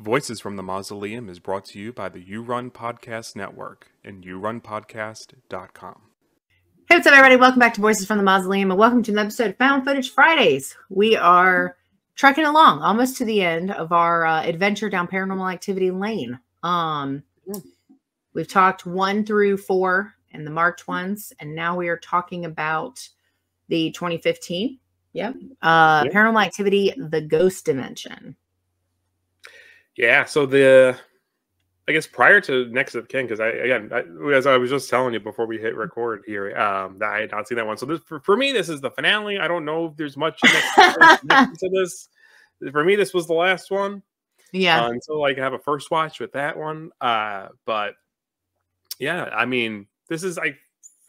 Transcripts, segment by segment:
Voices from the Mausoleum is brought to you by the You Run Podcast Network and yourunpodcast.com. Hey, what's up, everybody? Welcome back to Voices from the Mausoleum, and welcome to an episode of Found Footage Fridays. We are trucking along almost to the end of our adventure down Paranormal Activity lane. We've talked 1 through 4 and the marked ones, and now we are talking about the 2015. Paranormal Activity, The Ghost Dimension. Yeah, so I guess prior to Next of Kin, because as I was just telling you before we hit record here, that I had not seen that one. So this, for me, this is the finale. I don't know if there's much next to this. For me, this was the last one. Yeah. Until I have a first watch with that one. But yeah, I mean, this is like,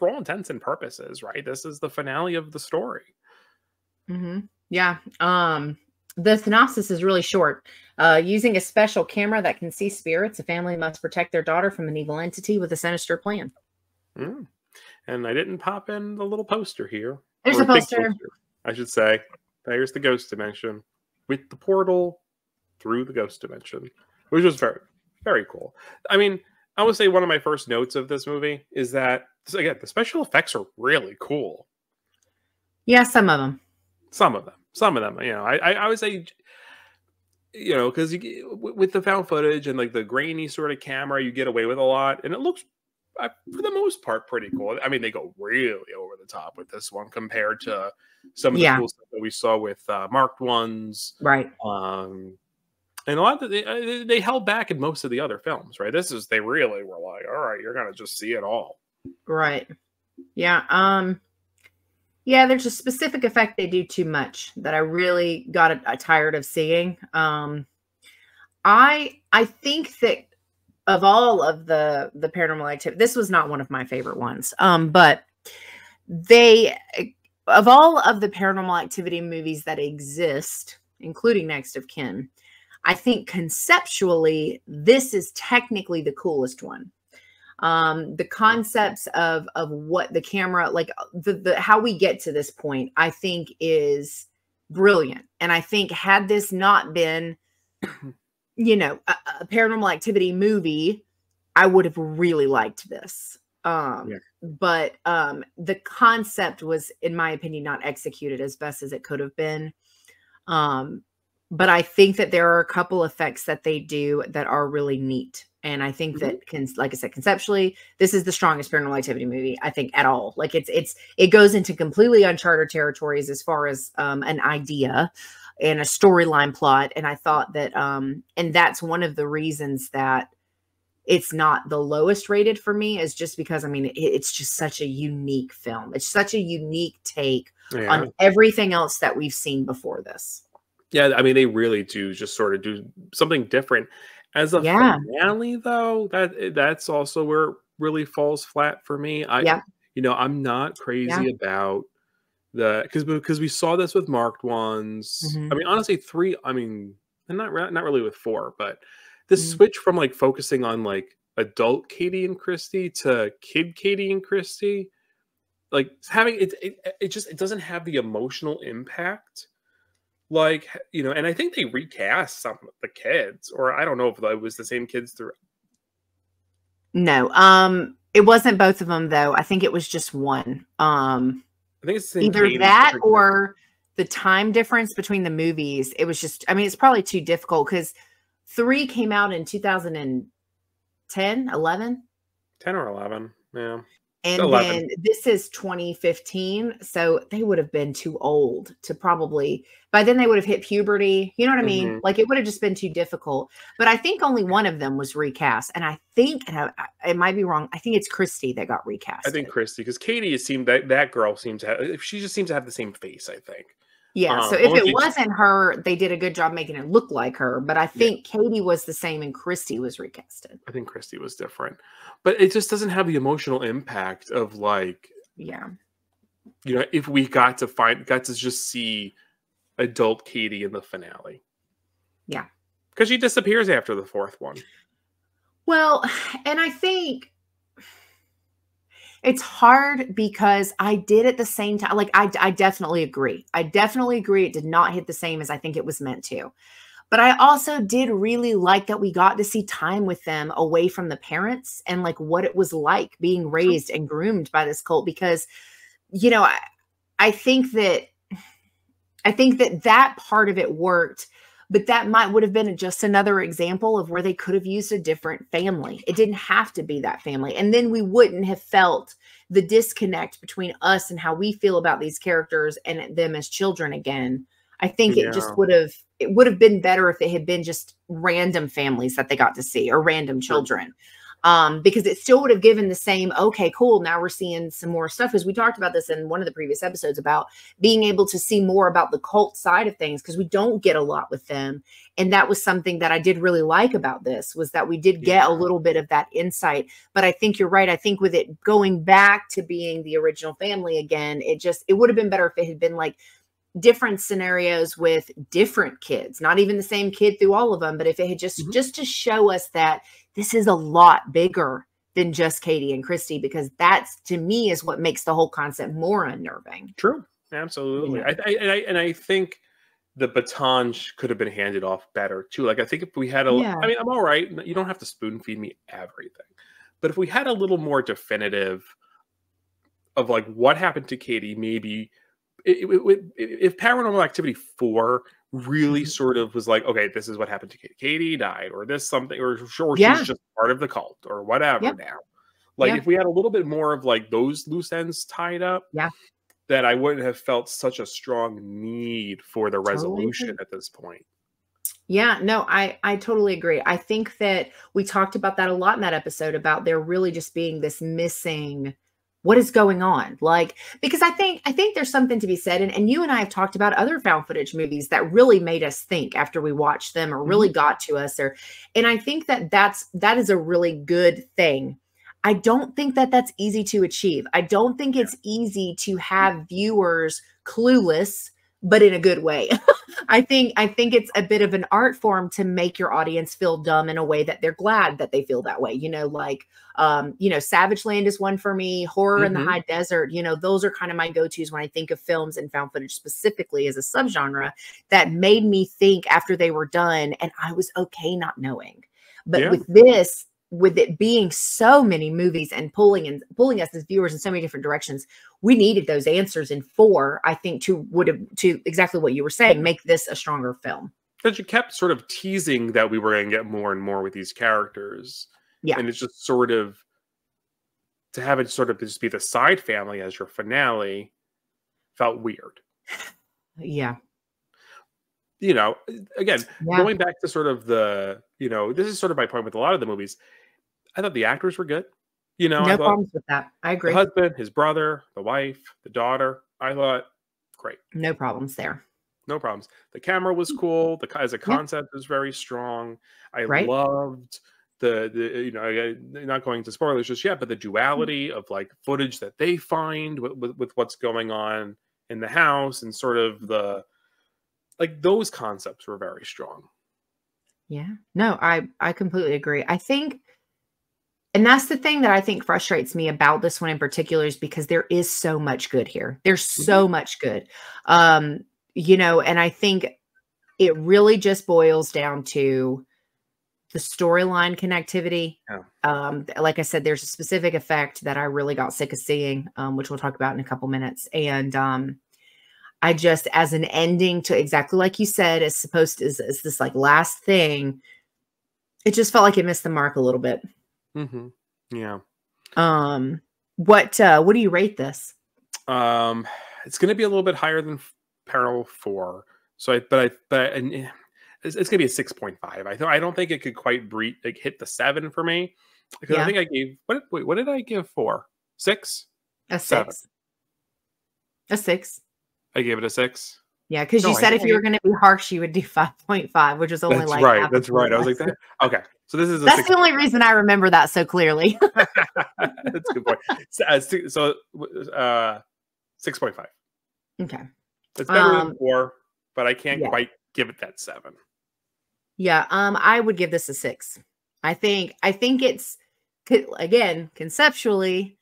for all intents and purposes, right? This is the finale of the story. Mm-hmm. Yeah. The synopsis is really short. Using a special camera that can see spirits, a family must protect their daughter from an evil entity with a sinister plan. And I didn't pop in the little poster here. There's a poster. I should say. There's the Ghost Dimension with the portal through the Ghost Dimension, which was very, very cool. I mean, I would say one of my first notes of this movie is that, again, the special effects are really cool. Yeah, some of them. Some of them, you know, I would say, you know, because with the found footage and like the grainy sort of camera, you get away with a lot, and it looks, for the most part, pretty cool. I mean, they go really over the top with this one compared to some of the cool stuff that we saw with marked ones, right? And a lot of they held back in most of the other films, right? They really were like, all right, you're gonna just see it all, right? Yeah. Yeah, there's a specific effect they do too much that I really got tired of seeing. I think that of all of the Paranormal Activity, this was not one of my favorite ones. But of all of the Paranormal Activity movies that exist, including Next of Kin, I think conceptually this is technically the coolest one. The concepts of what the camera, like the how we get to this point, I think is brilliant. And I think had this not been, you know, a Paranormal Activity movie, I would have really liked this. But the concept was, in my opinion, not executed as best as it could have been. But I think that there are a couple effects that they do that are really neat. And I think that, like I said, conceptually, this is the strongest Paranormal Activity movie, I think, at all. Like it goes into completely uncharted territories as far as an idea and a storyline plot. And I thought that, and that's one of the reasons that it's not the lowest rated for me, is just because, I mean, it's just such a unique film. It's such a unique take on everything else that we've seen before this. Yeah, I mean, they really do just sort of do something different. As a finale, though, that's also where it really falls flat for me. You know, I'm not crazy about because we saw this with marked ones. I mean, honestly, 3. I mean, and not really with 4, but the switch from like focusing on like adult Katie and Christy to kid Katie and Christy, like having it just doesn't have the emotional impact. Like, you know, and I think they recast some of the kids, or I don't know if it was the same kids through. No, it wasn't both of them though. I think it was just one. I think it's either that or the time difference between the movies. It was just, I mean, it's probably too difficult because 3 came out in 2010, 11. 10 or 11, yeah. And then this is 2015, so they would have been too old to probably, by then they would have hit puberty. You know what I mean? Like it would have just been too difficult. But I think only one of them was recast. And I think, and I might be wrong, I think it's Christy that got recast. I think Christy, because Katie that girl seems to have, she just seems to have the same face, I think. Yeah, so if it wasn't her, they did a good job making it look like her. But I think Katie was the same and Christy was recasted. I think Christy was different. But it just doesn't have the emotional impact of like, you know, if we got to just see adult Katie in the finale. Yeah. Because she disappears after the 4th one. Well, and I think it's hard because I did at the same time. Like, I definitely agree. I definitely agree. It did not hit the same as I think it was meant to. But I also did really like that we got to see time with them away from the parents and like what it was like being True. raised and groomed by this cult. Because, you know, I think that that part of it worked, but that would have been just another example of where they could have used a different family. It didn't have to be that family. And then we wouldn't have felt the disconnect between us and how we feel about these characters and them as children again. I think it just would have been better if it had been just random families that they got to see or random children. Because it still would have given the same, okay, cool. Now we're seeing some more stuff. Because we talked about this in one of the previous episodes about being able to see more about the cult side of things, because we don't get a lot with them. And that was something that I did really like about this, was that we did get a little bit of that insight. But I think you're right. I think with it going back to being the original family again, it would have been better if it had been like different scenarios with different kids, not even the same kid through all of them. But if it had just to show us that this is a lot bigger than just Katie and Christy, because that's, to me, is what makes the whole concept more unnerving. True. Absolutely. Yeah. I think the baton could have been handed off better too. Like, I think if we had I mean, I'm all right. You don't have to spoon feed me everything, but if we had a little more definitive of like what happened to Katie, maybe if Paranormal Activity 4 really sort of was like, okay, this is what happened to Katie. Katie died, or this something, or sure, she's just part of the cult, or whatever now. Like, if we had a little bit more of like those loose ends tied up, that I wouldn't have felt such a strong need for the resolution at this point. Yeah, no, I totally agree. I think that we talked about that a lot in that episode, about there really just being this missing, what is going on? Like, because I think there's something to be said. And you and I have talked about other found footage movies that really made us think after we watched them, or really got to us. And I think that is a really good thing. I don't think that that's easy to achieve. I don't think it's easy to have viewers clueless, but in a good way. I think it's a bit of an art form to make your audience feel dumb in a way that they're glad that they feel that way. Like, Savage Land is one for me. Horror in the High Desert, those are kind of my go-tos when I think of films and found footage specifically as a subgenre that made me think after they were done, and I was okay not knowing. But with this, with it being so many movies and pulling us as viewers in so many different directions, we needed those answers in 4, I think, to exactly what you were saying, make this a stronger film. Because you kept sort of teasing that we were going to get more and more with these characters. Yeah. And it's just sort of, to have it sort of just be the side family as your finale felt weird. Yeah. Again, going back to sort of the, this is sort of my point with a lot of the movies. I thought the actors were good. No problems with that. I agree. The husband, his brother, the wife, the daughter, I thought, great. No problems there. No problems. The camera was cool. As a concept was very strong. I loved the not going to spoilers just yet, but the duality of like footage that they find with what's going on in the house, and sort of those concepts were very strong. Yeah. No, I completely agree. I think, and that's the thing that I think frustrates me about this one in particular, is because there is so much good here. There's so much good. And I think it really just boils down to the storyline connectivity. Like I said, there's a specific effect that I really got sick of seeing, which we'll talk about in a couple minutes. And I just, as an ending to exactly like you said, is this like last thing, it just felt like it missed the mark a little bit. Yeah. What do you rate this? It's going to be a little bit higher than Paranormal 4. So it's going to be a 6.5. I don't think it could quite hit the 7 for me, because I think I gave, what did I give 4? 6? A 6. A 6. I gave it a 6. Yeah, because you said if you were going to be harsh, you would do 5.5, which is only that's like right. That's right. I was like, that. Okay, so this is that's the only reason I remember that so clearly. That's a good point. So 6.5. Okay, it's better than 4, but I can't quite give it that 7. Yeah, I would give this a 6. I think it's, again, conceptually,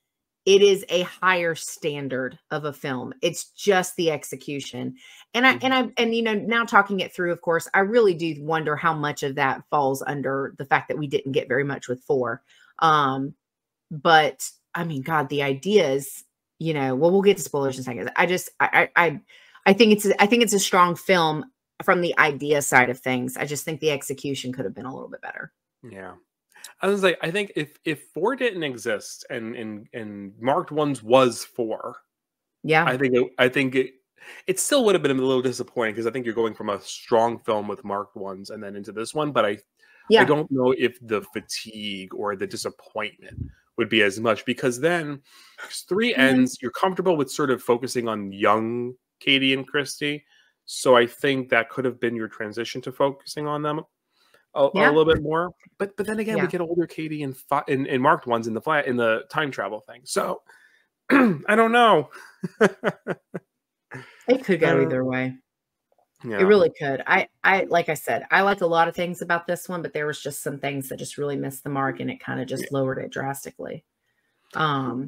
it is a higher standard of a film. It's just the execution. And you know, now talking it through, of course, I really do wonder how much of that falls under the fact that we didn't get very much with 4. But I mean, God, the idea is, you know, well, we'll get to spoilers in a second. I think it's a strong film from the idea side of things. I just think the execution could have been a little bit better. Yeah. I was like, I think if 4 didn't exist and marked ones was 4, yeah, I think it still would have been a little disappointing because I think you're going from a strong film with marked ones and then into this one, but I don't know if the fatigue or the disappointment would be as much because then 3 ends, you're comfortable with sort of focusing on young Katie and Christy. So I think that could have been your transition to focusing on them a little bit more. But then again, we get older Katie in marked ones in the time travel thing. So I don't know. It could go either way. Yeah. It really could. I like I said, I liked a lot of things about this one, but there was just some things that just really missed the mark and it kind of just lowered it drastically. Yeah.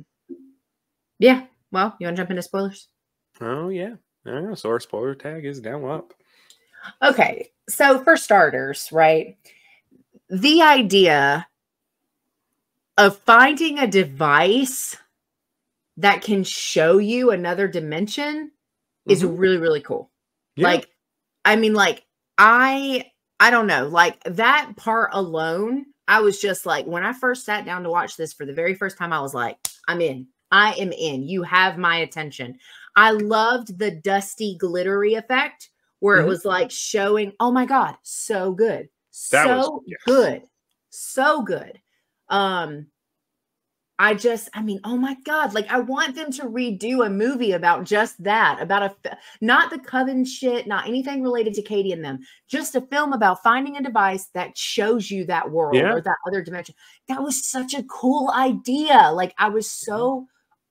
Well, you want to jump into spoilers? Oh yeah. So our spoiler tag is now up. Okay. So for starters, right? The idea of finding a device that can show you another dimension is really, really cool. Yeah. Like, I mean, like, I don't know, like that part alone, I was just like, when I first sat down to watch this for the very first time, I was like, I'm in. I am in. You have my attention. I loved the dusty, glittery effect where it was like showing, oh my God, so good. So good. So good. I mean, oh my God, like I want them to redo a movie about just that, about not the coven shit, not anything related to Katie and them, just a film about finding a device that shows you that world or that other dimension. That was such a cool idea. Like I was so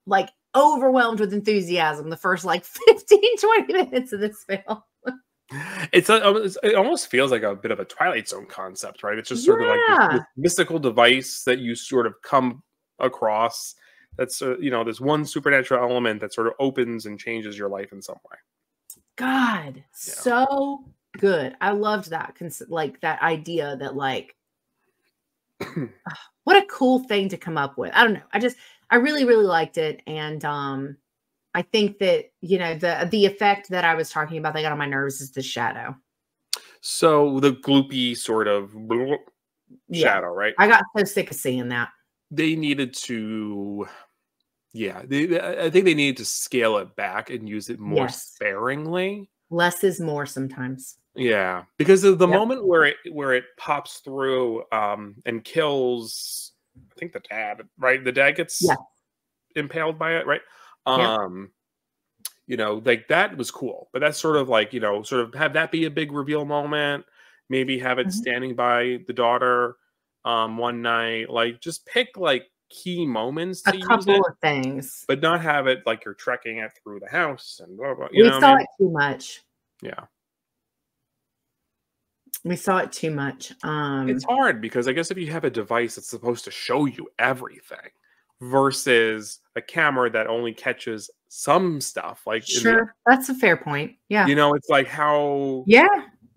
like overwhelmed with enthusiasm the first like 15, 20 minutes of this film. It almost feels like a bit of a Twilight Zone concept, right? It's just sort of like this mystical device that you sort of come across that's you know, there's one supernatural element that sort of opens and changes your life in some way. God, so good. I loved that, like that idea that like what a cool thing to come up with. I don't know, I really, really liked it. And I think that, you know, the effect that I was talking about that got on my nerves is the shadow. So the gloopy sort of shadow, right? I got so sick of seeing that. They needed to, I think they needed to scale it back and use it more sparingly. Less is more sometimes. Yeah, because of the moment where it pops through and kills, I think the dad, right? The dad gets impaled by it, right? You know, like that was cool, but that's sort of like, you know, sort of have that be a big reveal moment. Maybe have it standing by the daughter one night, like just pick like key moments to use couple of things, but not have it like you're trekking it through the house and blah, blah, we saw it too much. We saw it too much. It's hard because I guess if you have a device that's supposed to show you everything versus a camera that only catches some stuff, like that's a fair point. Yeah, you know, it's like how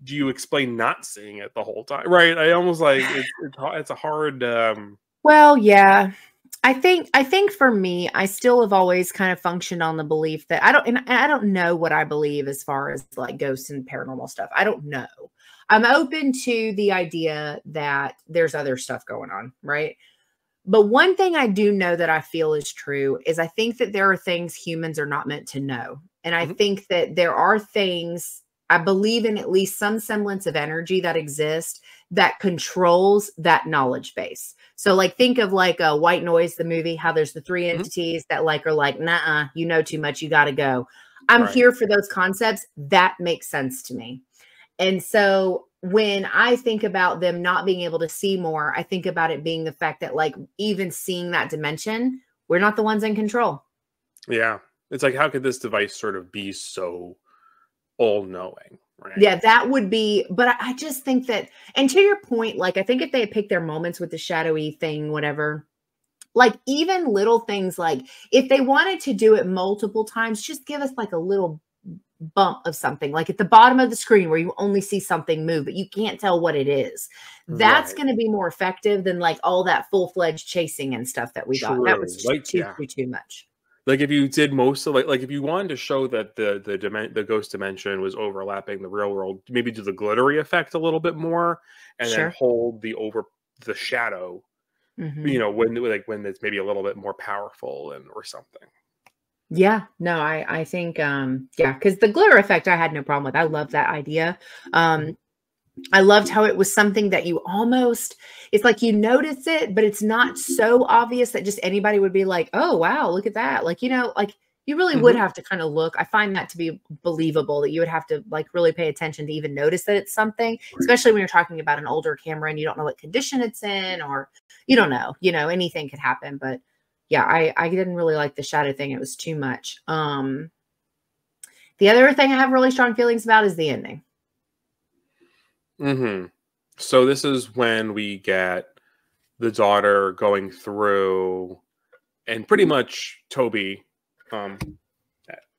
do you explain not seeing it the whole time, right? I almost like it's a hard well, yeah, I think for me, I still have always kind of functioned on the belief that I don't know what I believe as far as like ghosts and paranormal stuff. I don't know. I'm open to the idea that there's other stuff going on, right? But one thing I do know that I feel is true is I think that there are things humans are not meant to know. And I think that there are things, I believe in at least some semblance of energy that exists that controls that knowledge base. So like think of like a White Noise, the movie, how there's the 3 entities that like are like, nah, you know too much, you got to go. I'm here for those concepts. That makes sense to me. And so when I think about them not being able to see more, I think about it being the fact that like even seeing that dimension, we're not the ones in control. Yeah. It's like, how could this device sort of be so all-knowing, right? Yeah, that would be, but I just think that, and to your point, like I think if they had picked their moments with the shadowy thing, whatever, like even little things, like if they wanted to do it multiple times, just give us like a little bump of something, like at the bottom of the screen where you only see something move, but you can't tell what it is. That's Right. going to be more effective than like all that full-fledged chasing and stuff that we got. That was True. just Like, too, yeah. too, too much. Like if you did most of like if you wanted to show that the ghost dimension was overlapping the real world, maybe do the glittery effect a little bit more, and then Sure. hold the shadow, Hmm. when it's maybe a little bit more powerful and or something. Yeah, no, I think, yeah, because the glitter effect I had no problem with. I love that idea. Mhm. I loved how it was something that you almost, it's like you notice it, but it's not so obvious that just anybody would be like, oh, wow, look at that. Like, like you really would Mhm. have to kind of look. I find that to be believable, that you would have to like really pay attention to even notice that it's something, Right. especially when you're talking about an older camera and you don't know what condition it's in, or you don't know, anything could happen. But yeah, I didn't really like the shadow thing. It was too much. The other thing I have really strong feelings about is the ending. Mhm. So this is when we get the daughter going through, and pretty much Toby, um,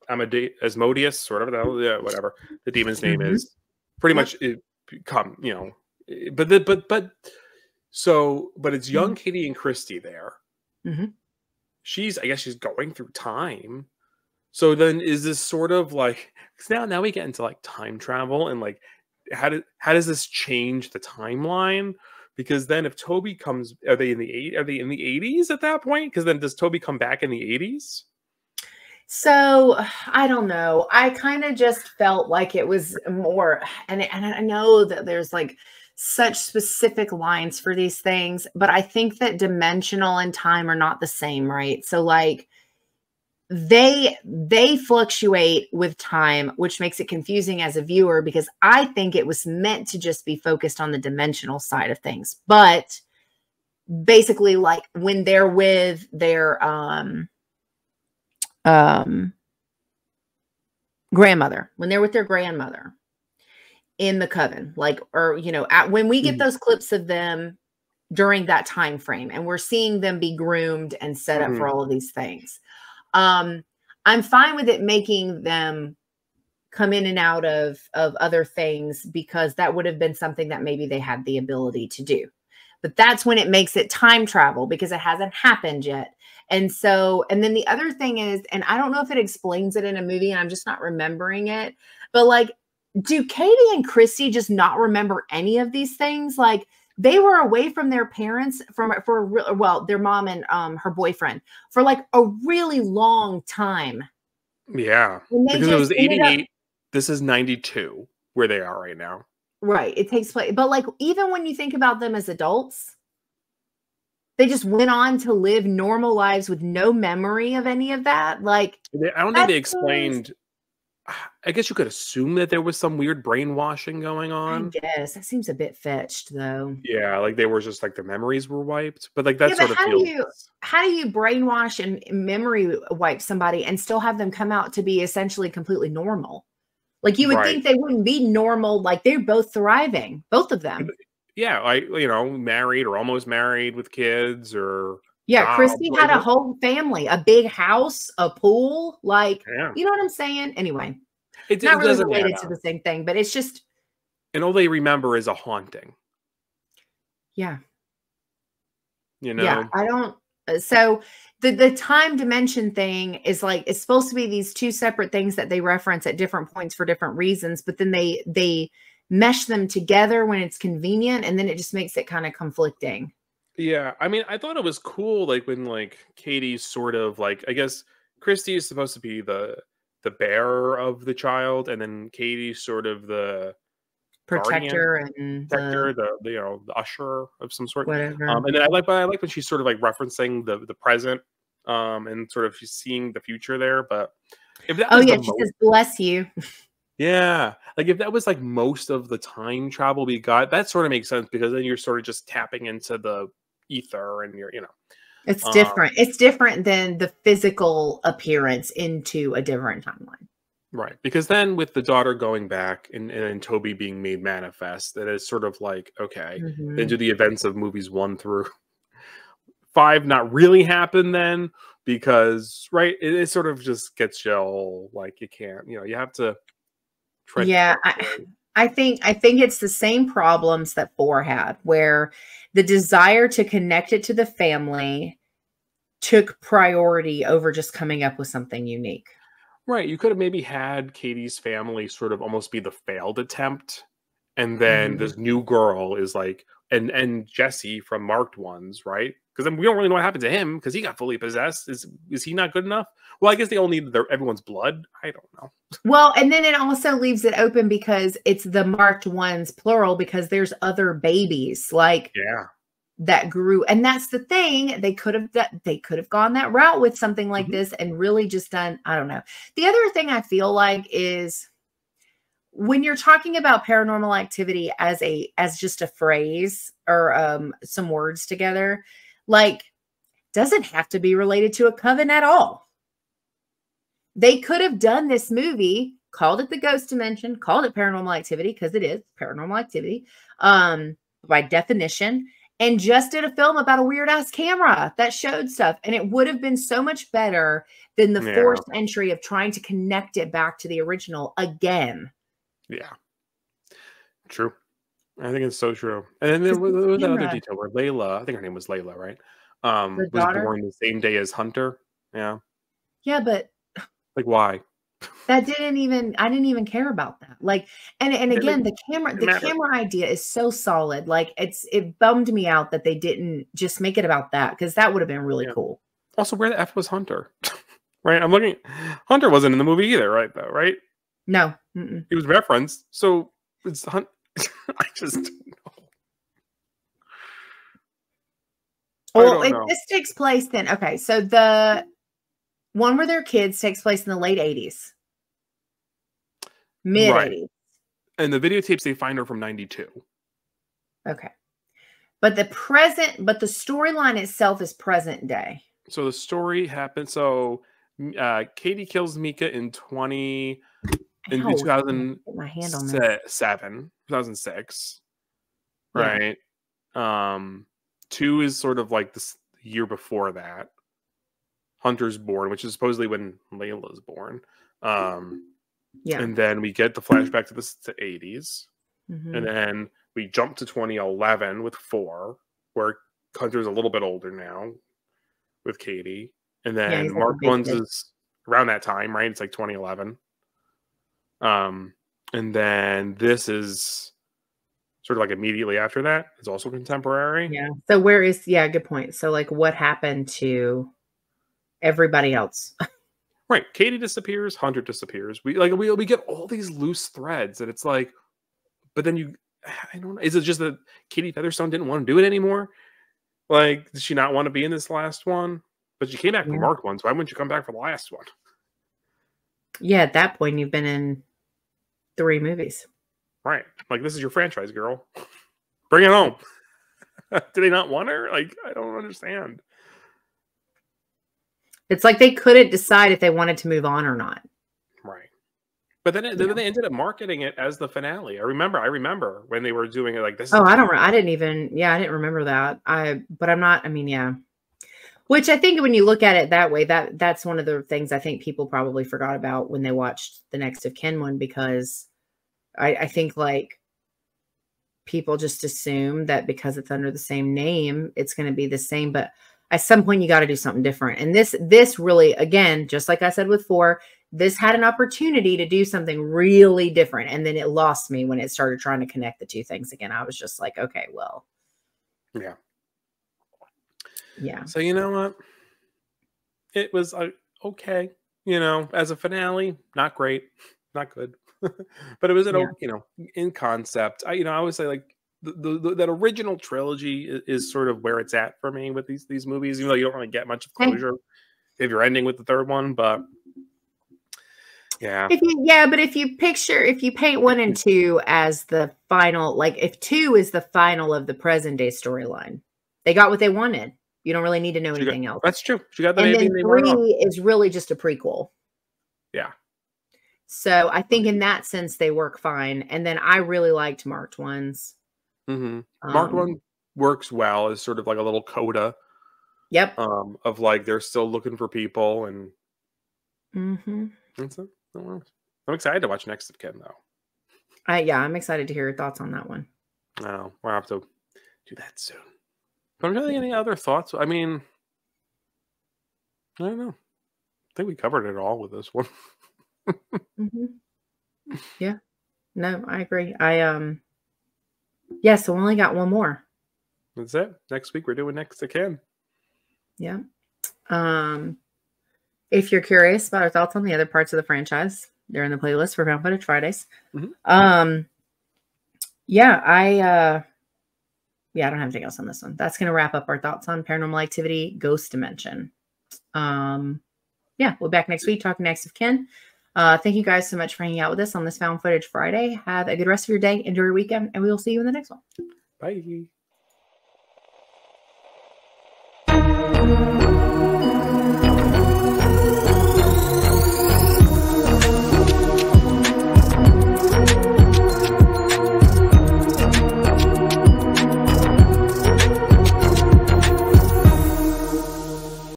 Asmodeus, or whatever the hell, yeah, whatever the demon's name Hmm. is, pretty Yep. much it come, but it's young Hmm. Kitty and Christy there. Hmm. I guess she's going through time. So then is this sort of like, 'cause now we get into like time travel and like how does this change the timeline? Because then if Toby comes, are they in the 80s at that point? Because then does Toby come back in the 80s? So I don't know. I kind of just felt like it was more, and I know that there's like such specific lines for these things, but I think that dimensional and time are not the same, right? So like they fluctuate with time, which makes it confusing as a viewer, because I think it was meant to just be focused on the dimensional side of things. But basically, like when they're with their um grandmother, when they're with their grandmother in the coven, like, or when we get Mhm, those clips of them during that time frame and we're seeing them be groomed and set up for mhm. all of these things, um I'm fine with it making them come in and out of other things, because that would have been something that maybe they had the ability to do. But that's when it makes it time travel, because it hasn't happened yet. And so, and then the other thing is, and I don't know if it explains it in a movie and I'm just not remembering it, but like, do Katie and Christy just not remember any of these things? Like, they were away from their parents well, their mom and her boyfriend for like a really long time. Yeah, And they because it just was ended up, 88. This is 92 where they are right now. right, it takes place, but like even when you think about them as adults, they just went on to live normal lives with no memory of any of that. Like, I don't think that they seems, explained. I guess you could assume that there was some weird brainwashing going I on. guess that seems a bit fetched though. Yeah, like they were just like their memories were wiped, but like Yeah, that but sort of feels. how do you brainwash and memory wipe somebody and still have them come out to be essentially completely normal? Like, you would Right. think they wouldn't be normal, like they're both thriving, both of them. Yeah, like, married or almost married with kids or Yeah, jobs, Christy like had a what. whole family, a big house, a pool, like, Yeah. you know what I'm saying? Anyway, not It really doesn't add related to up. the same thing, but it's just, And all they remember is a haunting, yeah. you Yeah, know? I don't, so the time dimension thing is like, it's supposed to be these two separate things that they reference at different points for different reasons, but then they mesh them together when it's convenient, and then it just makes it kind of conflicting. Yeah, I mean, I thought it was cool, like, when, like, Katie's sort of, like, I guess Christy is supposed to be the bearer of the child, and then Katie's sort of the guardian, Protector and the protector, the usher of some sort. whatever. And then I like when she's sort of, like, referencing the present, and sort of she's seeing the future there, but if that Oh was yeah, the she most. says, "Bless you." Yeah, like, if that was, like, most of the time travel we got, that sorta makes sense because then you're sort of just tapping into the ether and It's um, different. It's different than the physical appearance into a different timeline. right, because then with the daughter going back and Toby being made manifest, that is sort of like, okay, then do Mhm. the events of movies 1 through 5 not really happen then because right, it sort of just gets you all like you can't, you have to tread Yeah, carefully. I think it's the same problems that 4 had, where the desire to connect it to the family took priority over just coming up with something unique. Right, you could have maybe had Katie's family sort of almost be the failed attempt, and then Mhm. this new girl is like and Jesse from Marked Ones, right? Because then we don't really know what happened to him because he got fully possessed. Is he not good enough? Well, I guess they all need everyone's blood. I don't know. Well, and then it also leaves it open because it's the marked ones plural because there's other babies like Yeah. that grew, and that's the thing. They could have gone that route with something like Mhm. this and really just done, I don't know. The other thing I feel like is when you're talking about paranormal activity as just a phrase or some words together, like doesn't have to be related to a coven at all. They could have done this movie, called it the Ghost Dimension, called it Paranormal Activity because it is Paranormal Activity, by definition, and just did a film about a weird ass camera that showed stuff, and it would have been so much better than the Yeah. forced entry of trying to connect it back to the original again. Yeah. True. I think it's so true. And then there Because was, the there was that other camera, detail where Layla, I think her name was Layla, right? the Was daughter, born the same day as Hunter. Yeah. yeah, but Like why? that didn't even I didn't even care about that. Like, and It again, didn't the matter. camera idea is so solid. Like it bummed me out that they didn't just make it about that because that would have been really Yeah. cool. Also, where the F was Hunter? Right? I'm looking. Hunter wasn't in the movie either, right? Though, right? No. Mm-mm. He was referenced, so it's Hunt. I just, I Well, don't if know. this takes place then, okay. So the one where they're kids takes place in the late 80s, mid Right, 80s. and the videotapes they find are from '92. Okay. But the storyline itself is present day. So the story happened. So Katie kills Mika in Ow. Get my hand on this. 2007, 2006, Yeah. right? 2 is sort of like this year before that. Hunter's born, which is supposedly when Layla's born. Yeah. And then we get the flashback to the 80s. And Hmm. then we jump to 2011 with 4, where Hunter's a little bit older now with Katie. And Yeah, then he's like a Mark big Ones kid. is around that time, right? It's like 2011. Um, and then this is sort of like immediately after that. It's also contemporary. Yeah. So where is yeah, good point. So like what happened to everybody else? Right. Katie disappears, Hunter disappears. We get all these loose threads, and it's like, but then I don't know. Is it just that Katie Featherstone didn't want to do it anymore? Like, did she not want to be in this last one? But she came back for Yeah. Mark One, so why wouldn't you come back for the last one? Yeah, at that point you've been in 3 movies. Right. Like, this is your franchise, girl. Bring it home. Do they not want her? Like, I don't understand. It's like they couldn't decide if they wanted to move on or not. Right. But then, Yeah. then they ended up marketing it as the finale. I remember when they were doing it like this. Oh, I didn't even, yeah, I didn't remember that. But I'm not, I mean, yeah. Which I think when you look at it that way, that's one of the things I think people probably forgot about when they watched the Next of Kin one, because I think like people just assume that because it's under the same name, it's going to be the same. But at some point you got to do something different. And this really, again, just like I said with 4, this had an opportunity to do something really different. And then it lost me when it started trying to connect the 2 things again. I was just like, okay, well, Yeah. yeah. So you know what? It was okay. As a finale, not great, not good, but it was Yeah. in concept. I always say like that original trilogy is sort of where it's at for me with these movies. Even though you don't really get much of Hey, closure if you're ending with the 3rd one, but yeah, but if you paint 1 and 2 as the final, like if 2 is the final of the present day storyline, they got what they wanted. You don't really need to know anything else. that's true. She got the And baby then and they went 3 off. is really just a prequel. Yeah. So I think in that sense they work fine. And then I really liked Marked Ones. Marked Um, One works well as sort of like a little coda Yep. Of like they're still looking for people, and Mm-hmm. that's it. I'm excited to watch Next of Kin though. Yeah, I'm excited to hear your thoughts on that one. Oh, we'll have to do that soon. But really, any other thoughts? I mean, I don't know. I think we covered it all with this one. Mm-hmm. Yeah. No, I agree. Yeah, so we only got one more. That's it. Next week we're doing Next of Kin. Yeah. If you're curious about our thoughts on the other parts of the franchise, they're in the playlist for Found Footage Fridays. Mm-hmm. Yeah, I don't have anything else on this one. That's going to wrap up our thoughts on Paranormal Activity Ghost Dimension. Yeah, we'll be back next week talking Next of Kin. Thank you guys so much for hanging out with us on this Found Footage Friday. Have a good rest of your day. Enjoy your weekend, and we will see you in the next one. Bye.